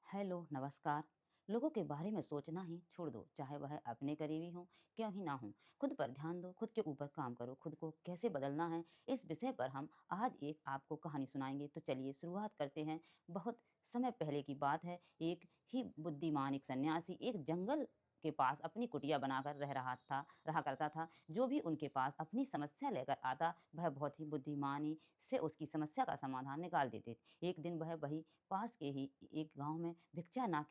Hello, नमस्कार। लोगों के बारे में सोचना ही छोड़ दो, चाहे वह अपने करीबी हों, क्यों ही ना हों। खुद पर ध्यान दो, खुद के ऊपर काम करो, खुद को कैसे बदलना है, इस विषय पर हम आज एक आपको कहानी सुनाएँगे। तो चलिए शुरुआत करते हैं। बहुत समय पहले की बात है, एक ही बुद्धिमान एक सन्यासी एक जंगल के पास अपनी कुटिया बनाकर रहा करता था। जो भी उनके पास अपनी समस्या लेकर आता, वह बहुत ही बुद्धिमानी से उसकी समस्या का समाधान निकाल देते। एक दिन वह वही पास के ही एक गाँव में भिक्षा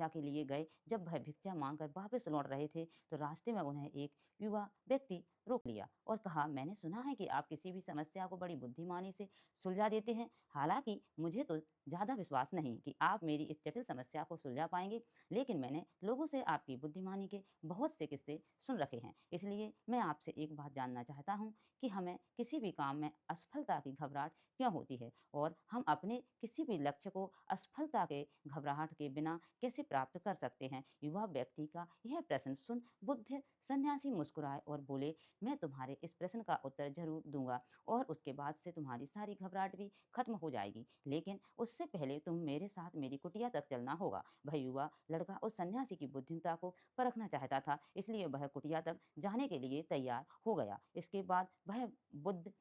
के लिए गए। जब वह भिक्षा माँगकर वापस लौट रहे थे, तो रास्ते में उन्हें एक युवा व्यक्ति रोक लिया और कहा, मैंने सुना है कि आप किसी भी समस्या को बड़ी बुद्धिमानी से सुलझा देते हैं। हालाँकि मुझे तो ज़्यादा विश्वास नहीं कि आप मेरी इस जटिल समस्या को सुलझा पाएँगे, लेकिन मैंने लोगों से आपकी बुद्धिमानी के बहुत से किस्से सुन रखे हैं। इसलिए मैं आपसे एक बात जानना चाहता हूँ कि हमें किसी भी काम में असफलता की घबराहट क्यों होती है और हम अपने किसी भी लक्ष्य को असफलता के घबराहट के बिना कैसे प्राप्त कर सकते हैं। युवा व्यक्ति का यह प्रश्न सुन बुद्ध सन्यासी मुस्कुराए और बोले, मैं तुम्हारे इस प्रश्न का उत्तर जरूर दूंगा और उसके बाद से तुम्हारी सारी घबराहट भी खत्म हो जाएगी, लेकिन उससे पहले तुम मेरे साथ मेरी कुटिया तक चलना होगा। वह युवा लड़का उस सन्यासी की बुद्धिमत्ता को परखना चाहता था, इसलिए वह कुटिया तक जाने के लिए तैयार हो गया। इसके बाद वह बुद्ध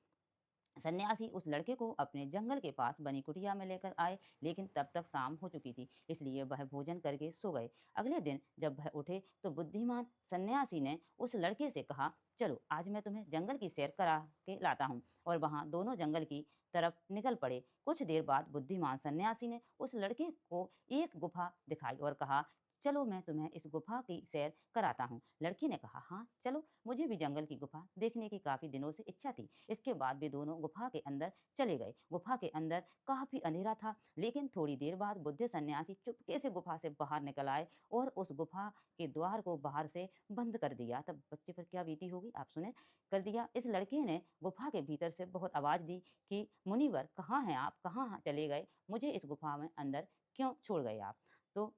सन्यासी उस लड़के को अपने जंगल के पास बनी कुटिया में लेकर आए, लेकिन तब तक शाम हो चुकी थी, इसलिए वह भोजन करके सो गए। अगले दिन जब वह उठे तो बुद्धिमान सन्यासी ने उस लड़के से कहा, चलो आज मैं तुम्हें जंगल की सैर करा के लाता हूँ। और वहाँ दोनों जंगल की तरफ निकल पड़े। कुछ देर बाद बुद्धिमान सन्यासी ने उस लड़के को एक गुफा दिखाई और कहा, चलो मैं तुम्हें इस गुफा की सैर कराता हूँ। लड़की ने कहा, हाँ चलो, मुझे भी जंगल की गुफा देखने की काफी दिनों से इच्छा थी। इसके बाद वे दोनों गुफा के अंदर चले गए। गुफा के अंदर काफी अंधेरा था, लेकिन थोड़ी देर बाद बुद्ध सन्यासी चुपके से गुफा से बाहर निकल आए और उस गुफा के द्वार को बाहर से बंद कर दिया। तब बच्चे पर क्या बीती होगी आप सुने। कर दिया। इस लड़के ने गुफा के भीतर से बहुत आवाज दी कि मुनिवर कहाँ हैं आप, कहाँ चले गए, मुझे इस गुफा में अंदर क्यों छोड़ गए आप। तो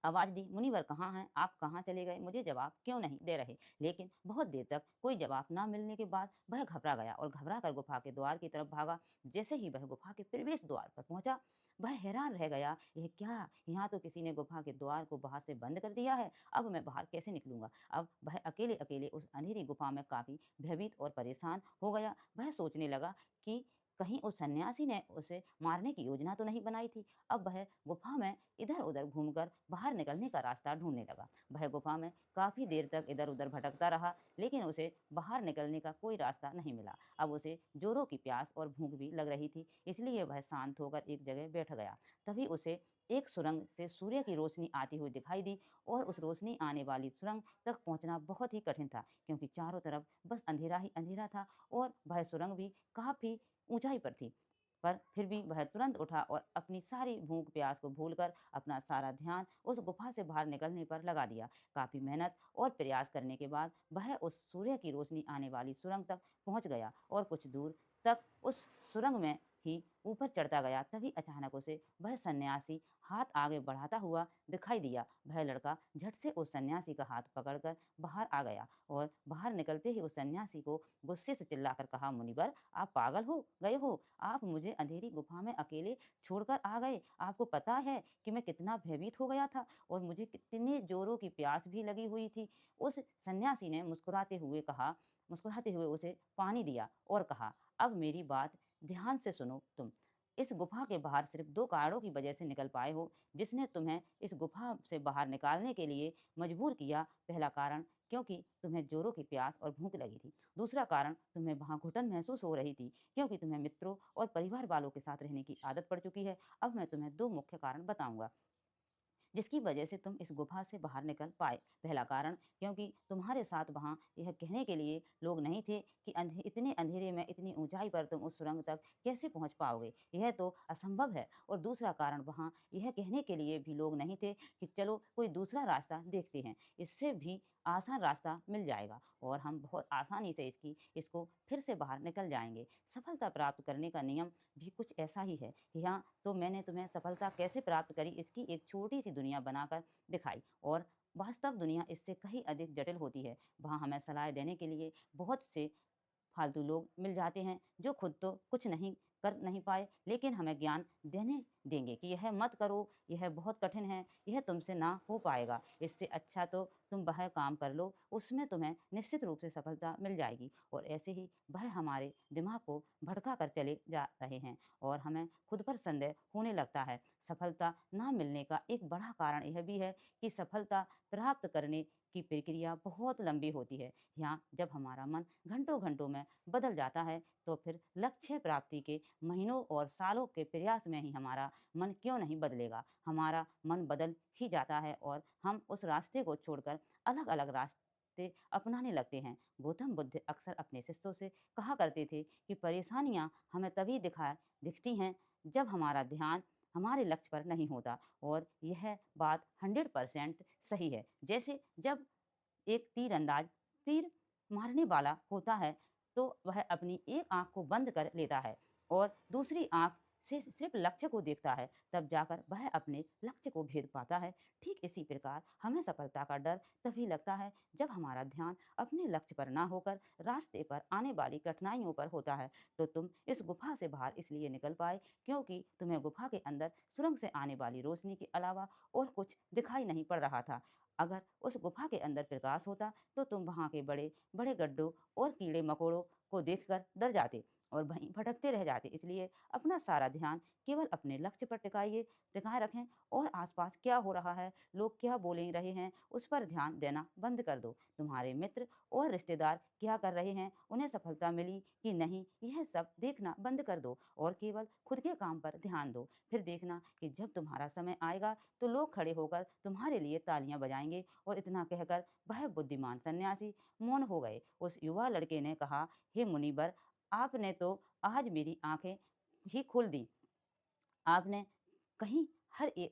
आवाज़ दी, मुनिवर कहाँ हैं, आप कहाँ चले गए, मुझे जवाब क्यों नहीं दे रहे। लेकिन बहुत देर तक कोई जवाब ना मिलने के बाद वह घबरा गया और घबरा कर गुफा के द्वार की तरफ भागा। जैसे ही वह गुफा के प्रवेश द्वार पर पहुंचा, वह हैरान रह गया, यह क्या, यहाँ तो किसी ने गुफा के द्वार को बाहर से बंद कर दिया है। अब मैं बाहर कैसे निकलूंगा। अब वह अकेले अकेले उस अंधेरी गुफा में काफी भयभीत और परेशान हो गया। वह सोचने लगा कि कहीं उस सन्यासी ने उसे मारने की योजना तो नहीं बनाई थी। अब वह गुफा में इधर-उधर घूमकर बाहर निकलने का रास्ता ढूंढने लगा। वह गुफा में काफ़ी देर तक इधर-उधर भटकता रहा, लेकिन उसे बाहर निकलने का कोई रास्ता नहीं मिला। अब उसे जोरों की प्यास और भूख भी लग रही थी, इसलिए वह शांत होकर एक जगह बैठ गया। तभी उसे एक सुरंग से सूर्य की रोशनी आती हुई दिखाई दी और उस रोशनी आने वाली सुरंग तक पहुंचना बहुत ही कठिन था, क्योंकि चारों तरफ बस अंधेरा ही अंधेरा था और वह सुरंग भी काफ़ी ऊंचाई पर थी। पर फिर भी वह तुरंत उठा और अपनी सारी भूख प्यास को भूलकर अपना सारा ध्यान उस गुफा से बाहर निकलने पर लगा दिया। काफी मेहनत और प्रयास करने के बाद वह उस सूर्य की रोशनी आने वाली सुरंग तक पहुंच गया और कुछ दूर तक उस सुरंग में ही ऊपर चढ़ता गया। तभी अचानक उसे वह सन्यासी हाथ आगे बढ़ाता हुआ दिखाई दिया। वह लड़का झट से उस सन्यासी का हाथ पकड़कर बाहर आ गया और बाहर निकलते ही उस सन्यासी को गुस्से से चिल्लाकर कहा, मुनिवर आप पागल हो गए हो, आप मुझे अंधेरी गुफा में अकेले छोड़कर आ गए। आपको पता है कि मैं कितना भयभीत हो गया था और मुझे कितने जोरों की प्यास भी लगी हुई थी। उस सन्यासी ने मुस्कुराते हुए उसे पानी दिया और कहा, अब मेरी बात ध्यान से सुनो तुम। इस गुफा के बाहर सिर्फ दो कारणों की वजह से निकल पाए हो, जिसने तुम्हें इस गुफा से बाहर निकालने के लिए मजबूर किया। पहला कारण, क्योंकि तुम्हें जोरों की प्यास और भूख लगी थी। दूसरा कारण, तुम्हें वहां घुटन महसूस हो रही थी, क्योंकि तुम्हें मित्रों और परिवार वालों के साथ रहने की आदत पड़ चुकी है। अब मैं तुम्हें दो मुख्य कारण बताऊंगा जिसकी वजह से तुम इस गुफा से बाहर निकल पाए। पहला कारण, क्योंकि तुम्हारे साथ वहाँ यह कहने के लिए लोग नहीं थे कि इतने अंधेरे में इतनी ऊंचाई पर तुम उस सुरंग तक कैसे पहुँच पाओगे, यह तो असंभव है। और दूसरा कारण, वहाँ यह कहने के लिए भी लोग नहीं थे कि चलो कोई दूसरा रास्ता देखते हैं, इससे भी आसान रास्ता मिल जाएगा और हम बहुत आसानी से इसको फिर से बाहर निकल जाएंगे। सफलता प्राप्त करने का नियम भी कुछ ऐसा ही है। यहाँ तो मैंने तुम्हें सफलता कैसे प्राप्त करी इसकी एक छोटी सी दुनिया बनाकर दिखाई, और वास्तव दुनिया इससे कहीं अधिक जटिल होती है। वहाँ हमें सलाह देने के लिए बहुत से फालतू लोग मिल जाते हैं जो खुद तो कुछ नहीं कर नहीं पाए, लेकिन हमें ज्ञान देने देंगे कि यह मत करो, यह बहुत कठिन है, यह तुमसे ना हो पाएगा, इससे अच्छा तो तुम वह काम कर लो, उसमें तुम्हें निश्चित रूप से सफलता मिल जाएगी। और ऐसे ही वह हमारे दिमाग को भटका कर चले जा रहे हैं और हमें खुद पर संदेह होने लगता है। सफलता ना मिलने का एक बड़ा कारण यह भी है कि सफलता प्राप्त करने की प्रक्रिया बहुत लंबी होती है। यहाँ जब हमारा मन घंटों-घंटों में बदल जाता है, तो फिर लक्ष्य प्राप्ति के महीनों और सालों के प्रयास में ही हमारा मन क्यों नहीं बदलेगा? हमारा मन बदल ही जाता है और हम उस रास्ते को छोड़कर अलग-अलग रास्ते अपनाने लगते हैं। गौतम बुद्ध अक्सर अपने शिष्यों से कहा करते थे कि परेशानियाँ हमें तभी दिखती हैं जब हमारा ध्यान हमारे लक्ष्य पर नहीं होता, और यह बात 100% सही है। जैसे जब एक तीरंदाज तीर मारने वाला होता है, तो वह अपनी एक आँख को बंद कर लेता है और दूसरी आँख से सिर्फ लक्ष्य को देखता है, तब जाकर वह अपने लक्ष्य को भेद पाता है। ठीक इसी प्रकार हमें सफलता का डर तभी लगता है जब हमारा ध्यान अपने लक्ष्य पर ना होकर रास्ते पर आने वाली कठिनाइयों पर होता है। तो तुम इस गुफा से बाहर इसलिए निकल पाए क्योंकि तुम्हें गुफा के अंदर सुरंग से आने वाली रोशनी के अलावा और कुछ दिखाई नहीं पड़ रहा था। अगर उस गुफा के अंदर प्रकाश होता, तो तुम वहाँ के बड़े बड़े गड्ढों और कीड़े मकोड़ों को देखकर डर जाते और वहीं भटकते रह जाते। इसलिए अपना सारा ध्यान केवल अपने लक्ष्य पर टिकाए रखें और आसपास क्या हो रहा है, लोग क्या बोल रहे हैं, उस पर ध्यान देना बंद कर दो। तुम्हारे मित्र और रिश्तेदार क्या कर रहे हैं, उन्हें सफलता मिली कि नहीं, यह सब देखना बंद कर दो और केवल खुद के काम पर ध्यान दो। फिर देखना कि जब तुम्हारा समय आएगा, तो लोग खड़े होकर तुम्हारे लिए तालियां बजाएंगे। और इतना कहकर वह बुद्धिमान सन्यासी मौन हो गए। उस युवा लड़के ने कहा, हे मुनिवर, आपने तो आज मेरी आंखें ही खोल दी। आपने कहीं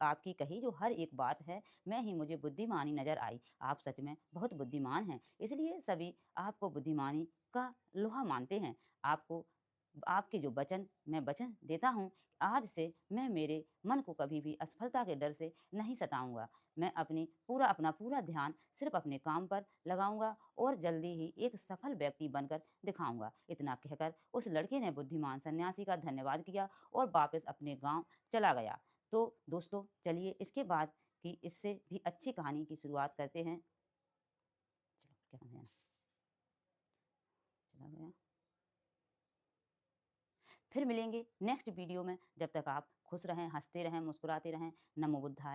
आपकी कही जो हर एक बात है, मैं ही मुझे बुद्धिमानी नज़र आई। आप सच में बहुत बुद्धिमान हैं, इसलिए सभी आपको बुद्धिमानी का लोहा मानते हैं। आपको आपके जो वचन मैं वचन देता हूँ, आज से मैं मेरे मन को कभी भी असफलता के डर से नहीं सताऊँगा। मैं अपना पूरा ध्यान सिर्फ़ अपने काम पर लगाऊँगा और जल्दी ही एक सफल व्यक्ति बनकर दिखाऊँगा। इतना कहकर उस लड़के ने बुद्धिमान सन्यासी का धन्यवाद किया और वापस अपने गाँव चला गया। तो दोस्तों, चलिए इसके बाद की इससे भी अच्छी कहानी की शुरुआत करते हैं। चलो, क्या नाम है? चला गया। फिर मिलेंगे नेक्स्ट वीडियो में। जब तक आप खुश रहें, हँसते रहें, मुस्कुराते रहें। नमो बुद्धाय।